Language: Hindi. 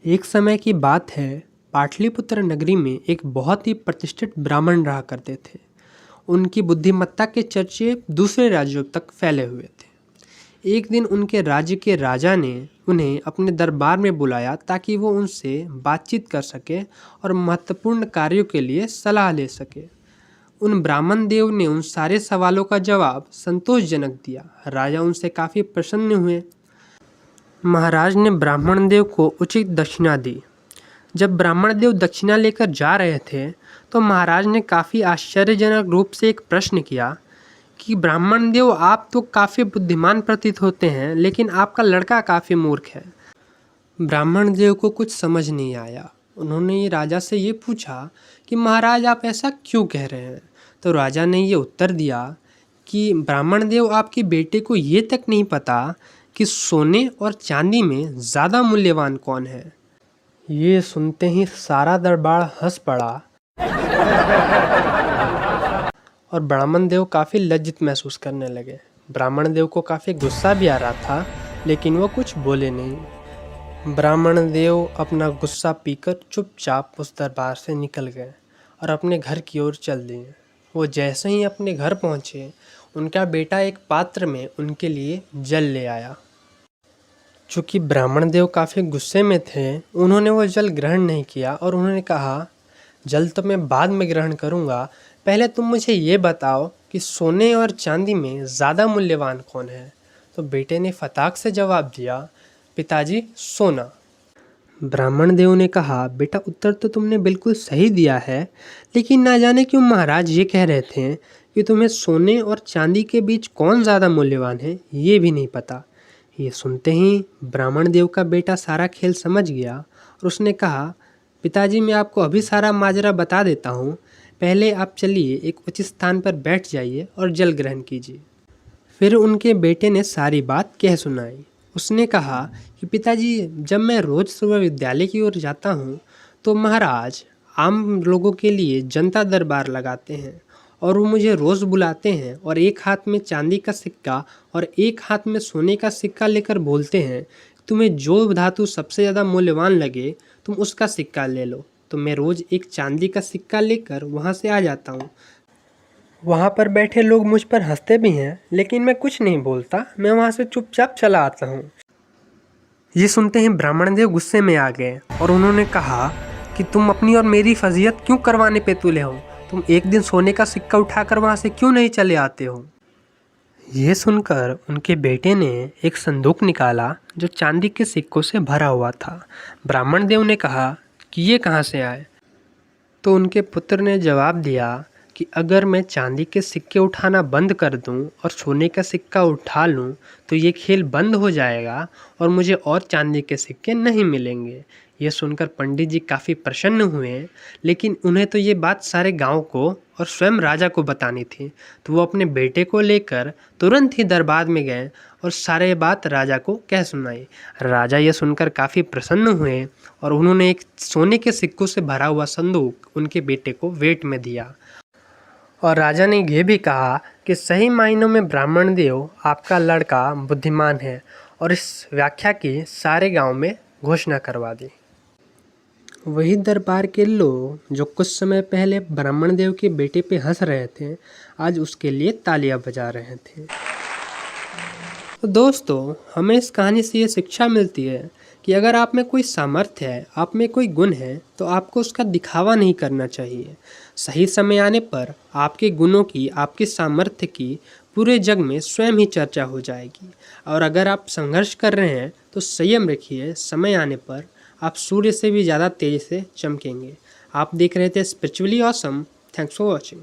एक समय की बात है। पाटलिपुत्र नगरी में एक बहुत ही प्रतिष्ठित ब्राह्मण रहा करते थे। उनकी बुद्धिमत्ता के चर्चे दूसरे राज्यों तक फैले हुए थे। एक दिन उनके राज्य के राजा ने उन्हें अपने दरबार में बुलाया ताकि वो उनसे बातचीत कर सके और महत्वपूर्ण कार्यों के लिए सलाह ले सके। उन ब्राह्मण देव ने उन सारे सवालों का जवाब संतोषजनक दिया। राजा उनसे काफ़ी प्रसन्न हुए। महाराज ने ब्राह्मण देव को उचित दक्षिणा दी। जब ब्राह्मण देव दक्षिणा लेकर जा रहे थे तो महाराज ने काफ़ी आश्चर्यजनक रूप से एक प्रश्न किया कि ब्राह्मण देव, आप तो काफ़ी बुद्धिमान प्रतीत होते हैं, लेकिन आपका लड़का काफ़ी मूर्ख है। ब्राह्मण देव को कुछ समझ नहीं आया। उन्होंने राजा से ये पूछा कि महाराज, आप ऐसा क्यों कह रहे हैं। तो राजा ने ये उत्तर दिया कि ब्राह्मण देव, आपके बेटे को ये तक नहीं पता कि सोने और चांदी में ज़्यादा मूल्यवान कौन है। ये सुनते ही सारा दरबार हंस पड़ा और ब्राह्मण देव काफ़ी लज्जित महसूस करने लगे। ब्राह्मण देव को काफ़ी गुस्सा भी आ रहा था, लेकिन वो कुछ बोले नहीं। ब्राह्मण देव अपना गुस्सा पीकर चुपचाप उस दरबार से निकल गए और अपने घर की ओर चल दिए। वो जैसे ही अपने घर पहुँचे, उनका बेटा एक पात्र में उनके लिए जल ले आया। चूँकि ब्राह्मण देव काफ़ी गुस्से में थे, उन्होंने वो जल ग्रहण नहीं किया और उन्होंने कहा, जल तो मैं बाद में ग्रहण करूँगा, पहले तुम मुझे ये बताओ कि सोने और चांदी में ज़्यादा मूल्यवान कौन है। तो बेटे ने फटाक से जवाब दिया, पिताजी, सोना। ब्राह्मण देव ने कहा, बेटा, उत्तर तो तुमने बिल्कुल सही दिया है, लेकिन ना जाने क्यों महाराज ये कह रहे थे कि तुम्हें सोने और चांदी के बीच कौन ज़्यादा मूल्यवान है, ये भी नहीं पता। ये सुनते ही ब्राह्मण देव का बेटा सारा खेल समझ गया और उसने कहा, पिताजी, मैं आपको अभी सारा माजरा बता देता हूँ, पहले आप चलिए एक उचित स्थान पर बैठ जाइए और जल ग्रहण कीजिए। फिर उनके बेटे ने सारी बात कह सुनाई। उसने कहा कि पिताजी, जब मैं रोज़ सुबह विद्यालय की ओर जाता हूँ तो महाराज आम लोगों के लिए जनता दरबार लगाते हैं और वो मुझे रोज़ बुलाते हैं और एक हाथ में चांदी का सिक्का और एक हाथ में सोने का सिक्का लेकर बोलते हैं, तुम्हें जो धातु सबसे ज़्यादा मूल्यवान लगे तुम उसका सिक्का ले लो। तो मैं रोज़ एक चांदी का सिक्का लेकर वहाँ से आ जाता हूँ। वहाँ पर बैठे लोग मुझ पर हंसते भी हैं, लेकिन मैं कुछ नहीं बोलता, मैं वहाँ से चुपचाप चला आता हूँ। ये सुनते ही ब्राह्मण देव गुस्से में आ गए और उन्होंने कहा कि तुम अपनी और मेरी फजीयत क्यों करवाने पे तुले हो। तुम एक दिन सोने का सिक्का उठाकर वहाँ से क्यों नहीं चले आते हो। ये सुनकर उनके बेटे ने एक संदूक निकाला जो चांदी के सिक्कों से भरा हुआ था। ब्राह्मण देव ने कहा कि ये कहाँ से आए। तो उनके पुत्र ने जवाब दिया कि अगर मैं चांदी के सिक्के उठाना बंद कर दूं और सोने का सिक्का उठा लूं तो ये खेल बंद हो जाएगा और मुझे और चांदी के सिक्के नहीं मिलेंगे। ये सुनकर पंडित जी काफ़ी प्रसन्न हुए, लेकिन उन्हें तो ये बात सारे गांव को और स्वयं राजा को बतानी थी। तो वो अपने बेटे को लेकर तुरंत ही दरबार में गए और सारे बात राजा को कह सुनाई। राजा ये सुनकर काफ़ी प्रसन्न हुए और उन्होंने एक सोने के सिक्कों से भरा हुआ संदूक उनके बेटे को भेंट में दिया। और राजा ने यह भी कहा कि सही मायनों में ब्राह्मण देव आपका लड़का बुद्धिमान है, और इस व्याख्या की सारे गांव में घोषणा करवा दी। वही दरबार के लोग जो कुछ समय पहले ब्राह्मण देव के बेटे पे हंस रहे थे, आज उसके लिए तालियां बजा रहे थे। तो दोस्तों, हमें इस कहानी से ये शिक्षा मिलती है कि अगर आप में कोई सामर्थ्य है, आप में कोई गुण है, तो आपको उसका दिखावा नहीं करना चाहिए। सही समय आने पर आपके गुणों की, आपके सामर्थ्य की पूरे जग में स्वयं ही चर्चा हो जाएगी। और अगर आप संघर्ष कर रहे हैं तो संयम रखिए, समय आने पर आप सूर्य से भी ज़्यादा तेज़ी से चमकेंगे। आप देख रहे थे spiritually awesome. Thanks for watching.